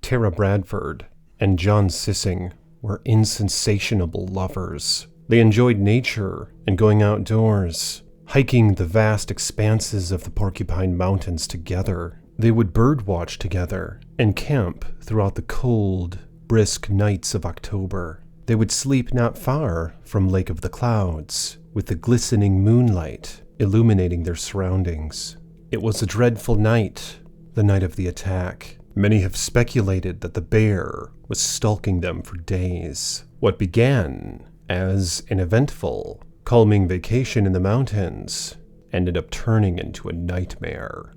Tara Bradford and John Sissing were insensatiable lovers. They enjoyed nature and going outdoors, hiking the vast expanses of the Porcupine Mountains together. They would birdwatch together and camp throughout the cold, brisk nights of October. They would sleep not far from Lake of the Clouds, with the glistening moonlight illuminating their surroundings. It was a dreadful night, the night of the attack. Many have speculated that the bear was stalking them for days. What began as an eventful, calming vacation in the mountains ended up turning into a nightmare.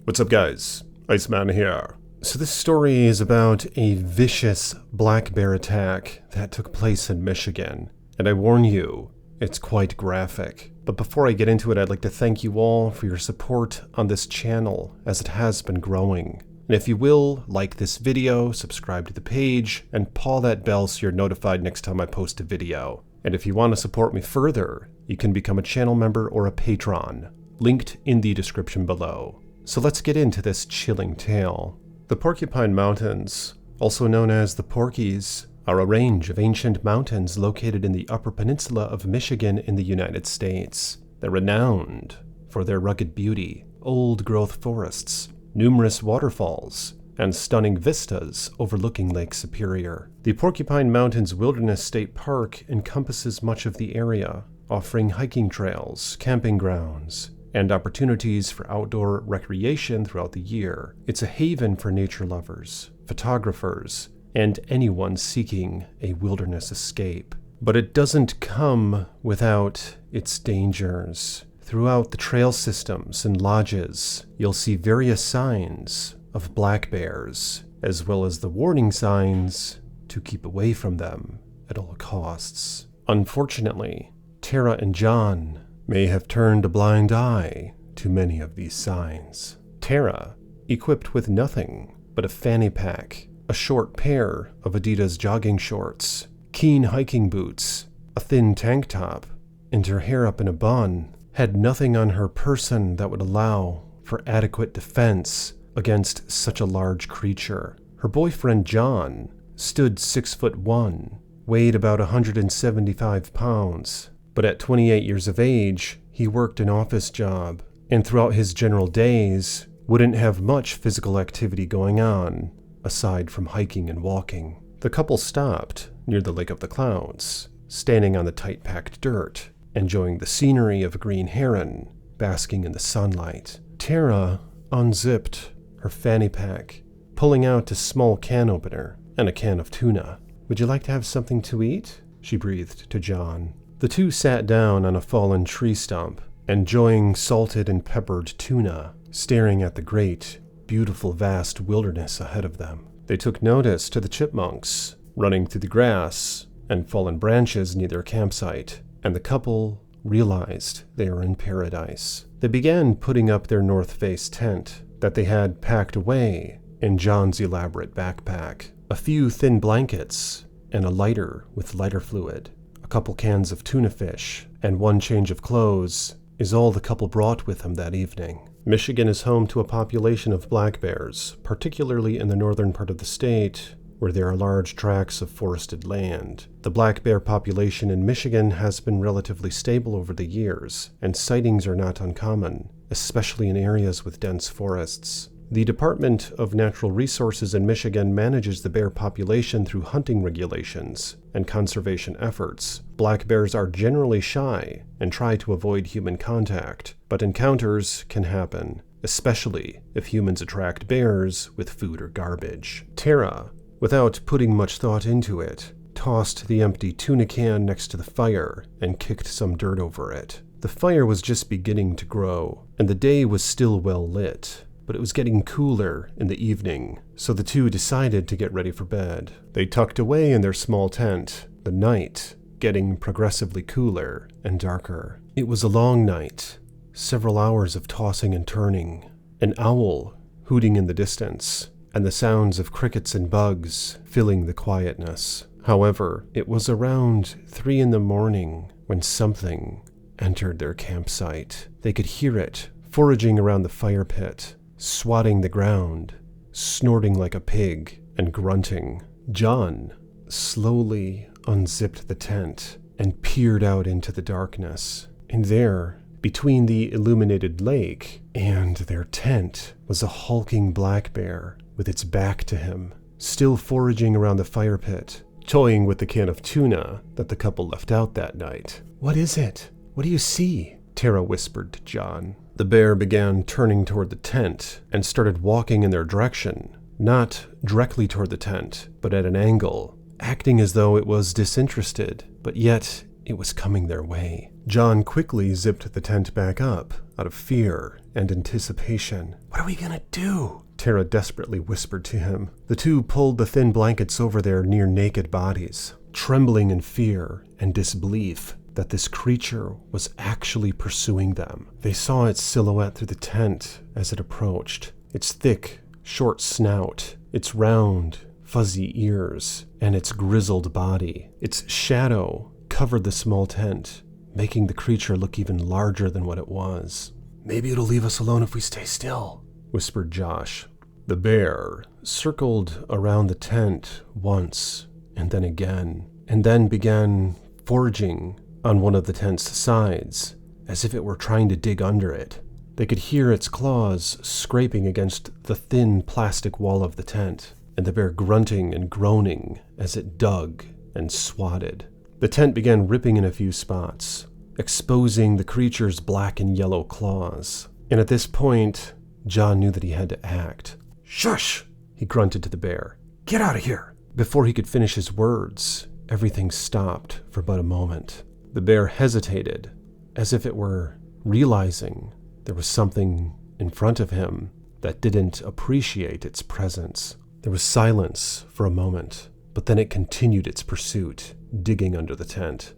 What's up, guys? Iceman here. So this story is about a vicious black bear attack that took place in Michigan. And I warn you, it's quite graphic. But before I get into it, I'd like to thank you all for your support on this channel as it has been growing. And if you will, like this video, subscribe to the page, and paw that bell so you're notified next time I post a video. And if you want to support me further, you can become a channel member or a patron, linked in the description below. So let's get into this chilling tale. The Porcupine Mountains, also known as the Porkies, are a range of ancient mountains located in the Upper Peninsula of Michigan in the United States. They're renowned for their rugged beauty, old-growth forests, numerous waterfalls, and stunning vistas overlooking Lake Superior. The Porcupine Mountains Wilderness State Park encompasses much of the area, offering hiking trails, camping grounds, and opportunities for outdoor recreation throughout the year. It's a haven for nature lovers, photographers, and anyone seeking a wilderness escape. But it doesn't come without its dangers. Throughout the trail systems and lodges, you'll see various signs of black bears, as well as the warning signs to keep away from them at all costs. Unfortunately, Tara and John may have turned a blind eye to many of these signs. Tara, equipped with nothing but a fanny pack, a short pair of Adidas jogging shorts, keen hiking boots, a thin tank top, and her hair up in a bun, had nothing on her person that would allow for adequate defense against such a large creature. Her boyfriend John stood 6'1", weighed about 175 pounds, but at 28 years of age, he worked an office job, and throughout his general days, wouldn't have much physical activity going on, aside from hiking and walking. The couple stopped near the Lake of the Clouds, standing on the tight-packed dirt, enjoying the scenery of a green heron, basking in the sunlight. Tara unzipped her fanny pack, pulling out a small can opener and a can of tuna. "Would you like to have something to eat?" she breathed to John. The two sat down on a fallen tree stump, enjoying salted and peppered tuna, staring at the great, beautiful, vast wilderness ahead of them. They took notice to the chipmunks running through the grass and fallen branches near their campsite, and the couple realized they were in paradise. They began putting up their north face tent that they had packed away in John's elaborate backpack. A few thin blankets and a lighter with lighter fluid, a couple cans of tuna fish, and one change of clothes is all the couple brought with them that evening. Michigan is home to a population of black bears, particularly in the northern part of the state, where there are large tracts of forested land. The black bear population in Michigan has been relatively stable over the years, and sightings are not uncommon, especially in areas with dense forests. The Department of Natural Resources in Michigan manages the bear population through hunting regulations and conservation efforts. Black bears are generally shy and try to avoid human contact, but encounters can happen, especially if humans attract bears with food or garbage. Tara, without putting much thought into it, tossed the empty tuna can next to the fire and kicked some dirt over it. The fire was just beginning to grow, and the day was still well lit, but it was getting cooler in the evening, so the two decided to get ready for bed. They tucked away in their small tent, the night getting progressively cooler and darker. It was a long night, several hours of tossing and turning, an owl hooting in the distance, and the sounds of crickets and bugs filling the quietness. However, it was around 3 a.m. when something entered their campsite. They could hear it foraging around the fire pit, swatting the ground, snorting like a pig, and grunting. John slowly unzipped the tent and peered out into the darkness. And there, between the illuminated lake and their tent, was a hulking black bear with its back to him, still foraging around the fire pit, toying with the can of tuna that the couple left out that night. "What is it? What do you see?" Tara whispered to John. The bear began turning toward the tent and started walking in their direction, not directly toward the tent, but at an angle, acting as though it was disinterested, but yet it was coming their way. John quickly zipped the tent back up, out of fear and anticipation. "What are we gonna do?" Tara desperately whispered to him. The two pulled the thin blankets over their near-naked bodies, trembling in fear and disbelief that this creature was actually pursuing them. They saw its silhouette through the tent as it approached, its thick, short snout, its round, fuzzy ears, and its grizzled body. Its shadow covered the small tent, making the creature look even larger than what it was. "Maybe it'll leave us alone if we stay still," whispered Josh. The bear circled around the tent once, and then again, and then began foraging on one of the tent's sides, as if it were trying to dig under it. They could hear its claws scraping against the thin plastic wall of the tent, and the bear grunting and groaning as it dug and swatted. The tent began ripping in a few spots, exposing the creature's black and yellow claws. And at this point, John knew that he had to act. "Shush!" he grunted to the bear. "Get out of here!" Before he could finish his words, everything stopped for but a moment. The bear hesitated, as if it were realizing there was something in front of him that didn't appreciate its presence. There was silence for a moment, but then it continued its pursuit, digging under the tent.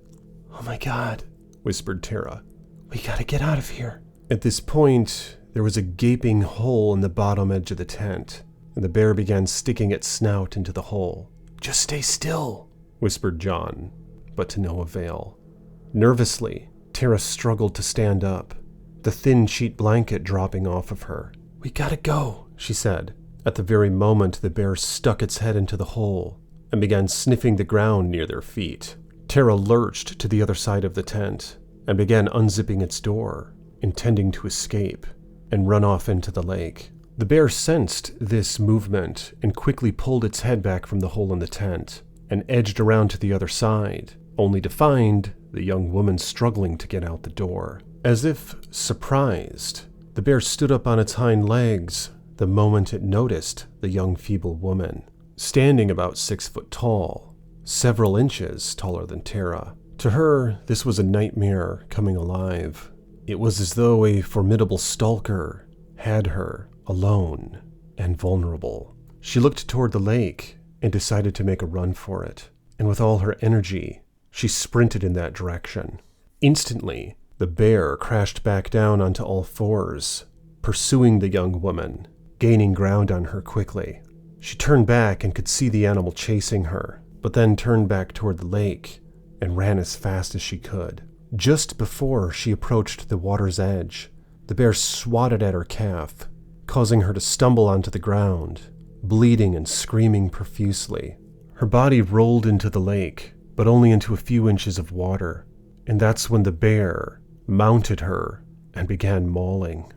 "Oh my God," whispered Tara. "We gotta get out of here." At this point, there was a gaping hole in the bottom edge of the tent, and the bear began sticking its snout into the hole. "Just stay still," whispered John, but to no avail. Nervously, Tara struggled to stand up, the thin sheet blanket dropping off of her. "We gotta go," she said. At the very moment, the bear stuck its head into the hole and began sniffing the ground near their feet. Tara lurched to the other side of the tent and began unzipping its door, intending to escape and run off into the lake. The bear sensed this movement and quickly pulled its head back from the hole in the tent and edged around to the other side, only to find the young woman struggling to get out the door. As if surprised, the bear stood up on its hind legs the moment it noticed the young feeble woman, standing about 6 foot tall, several inches taller than Tara. To her, this was a nightmare coming alive. It was as though a formidable stalker had her alone and vulnerable. She looked toward the lake and decided to make a run for it, and with all her energy, she sprinted in that direction. Instantly, the bear crashed back down onto all fours, pursuing the young woman, gaining ground on her quickly. She turned back and could see the animal chasing her, but then turned back toward the lake and ran as fast as she could. Just before she approached the water's edge, the bear swatted at her calf, causing her to stumble onto the ground, bleeding and screaming profusely. Her body rolled into the lake, but only into a few inches of water, and that's when the bear mounted her and began mauling.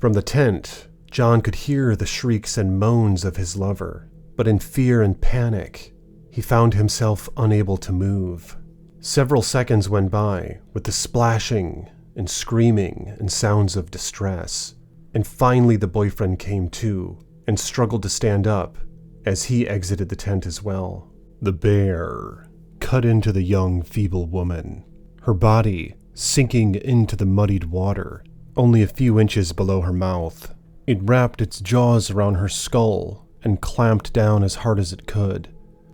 From the tent, John could hear the shrieks and moans of his lover, but in fear and panic, he found himself unable to move. Several seconds went by with the splashing and screaming and sounds of distress, and finally the boyfriend came to and struggled to stand up as he exited the tent as well. The bear cut into the young, feeble woman, her body sinking into the muddied water, only a few inches below her mouth. It wrapped its jaws around her skull and clamped down as hard as it could,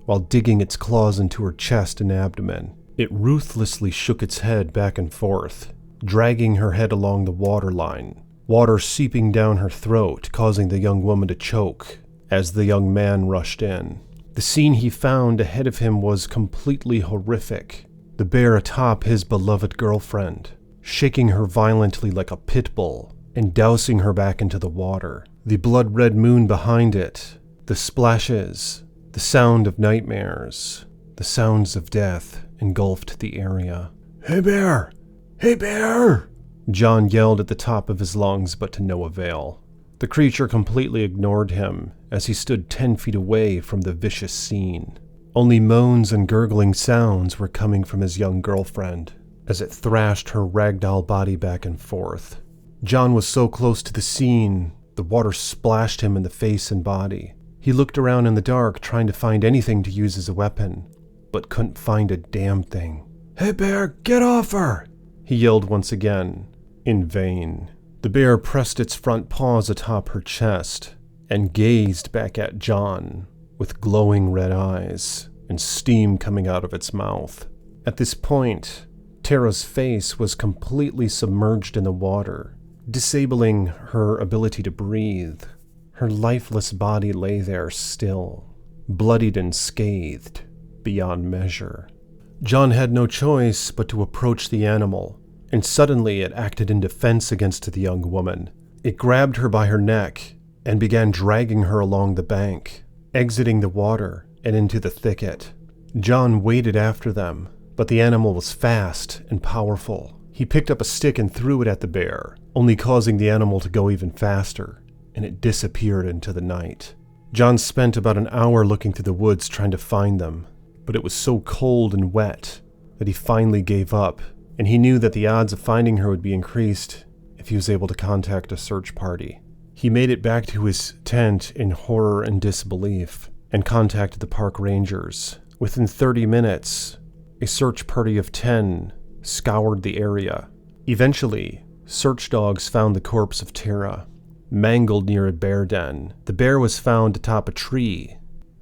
while digging its claws into her chest and abdomen. It ruthlessly shook its head back and forth, dragging her head along the waterline, water seeping down her throat, causing the young woman to choke as the young man rushed in. The scene he found ahead of him was completely horrific. The bear atop his beloved girlfriend, shaking her violently like a pit bull and dousing her back into the water. The blood-red moon behind it, the splashes The sound of nightmares, the sounds of death engulfed the area. "Hey bear! Hey bear!" John yelled at the top of his lungs, but to no avail. The creature completely ignored him as he stood 10 feet away from the vicious scene. Only moans and gurgling sounds were coming from his young girlfriend as it thrashed her ragdoll body back and forth. John was so close to the scene, the water splashed him in the face and body. He looked around in the dark trying to find anything to use as a weapon, but couldn't find a damn thing. "Hey bear, get off her!" he yelled once again, in vain. The bear pressed its front paws atop her chest and gazed back at John with glowing red eyes and steam coming out of its mouth. At this point, Tara's face was completely submerged in the water, disabling her ability to breathe. Her lifeless body lay there still, bloodied and scathed beyond measure. John had no choice but to approach the animal, and suddenly it acted in defense against the young woman. It grabbed her by her neck and began dragging her along the bank, exiting the water and into the thicket. John waded after them, but the animal was fast and powerful. He picked up a stick and threw it at the bear, only causing the animal to go even faster, and it disappeared into the night. John spent about an hour looking through the woods trying to find them, but it was so cold and wet that he finally gave up, and he knew that the odds of finding her would be increased if he was able to contact a search party. He made it back to his tent in horror and disbelief, and contacted the park rangers. Within 30 minutes, a search party of 10 scoured the area. Eventually, search dogs found the corpse of Tara, mangled near a bear den. The bear was found atop a tree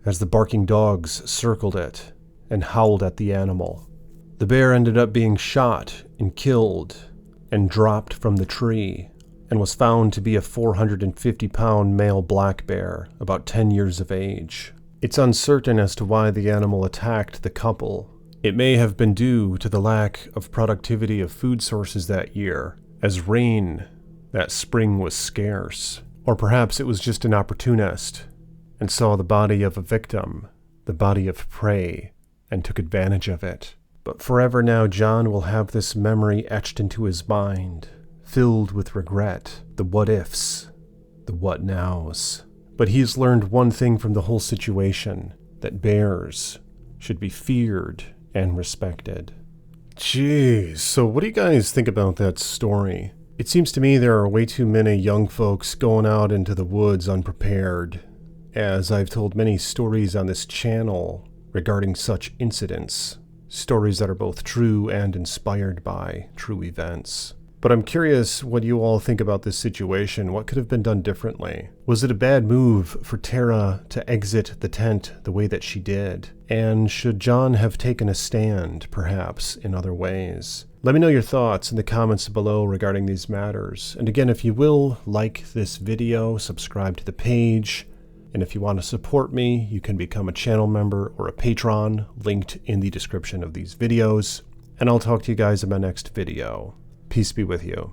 as the barking dogs circled it and howled at the animal. The bear ended up being shot and killed and dropped from the tree, and was found to be a 450-pound male black bear, about 10 years of age. It's uncertain as to why the animal attacked the couple. It may have been due to the lack of productivity of food sources that year, as rain that spring was scarce. Or perhaps it was just an opportunist and saw the body of a victim, the body of prey, and took advantage of it. But forever now, John will have this memory etched into his mind, filled with regret, the what-ifs, the what-nows. But he's learned one thing from the whole situation, that bears should be feared and respected. Jeez, so what do you guys think about that story? It seems to me there are way too many young folks going out into the woods unprepared, as I've told many stories on this channel regarding such incidents, stories that are both true and inspired by true events. But I'm curious what you all think about this situation. What could have been done differently? Was it a bad move for Tara to exit the tent the way that she did? And should John have taken a stand, perhaps, in other ways? Let me know your thoughts in the comments below regarding these matters. And again, if you will, like this video, subscribe to the page, and if you want to support me, you can become a channel member or a patron, linked in the description of these videos. And I'll talk to you guys in my next video. Peace be with you.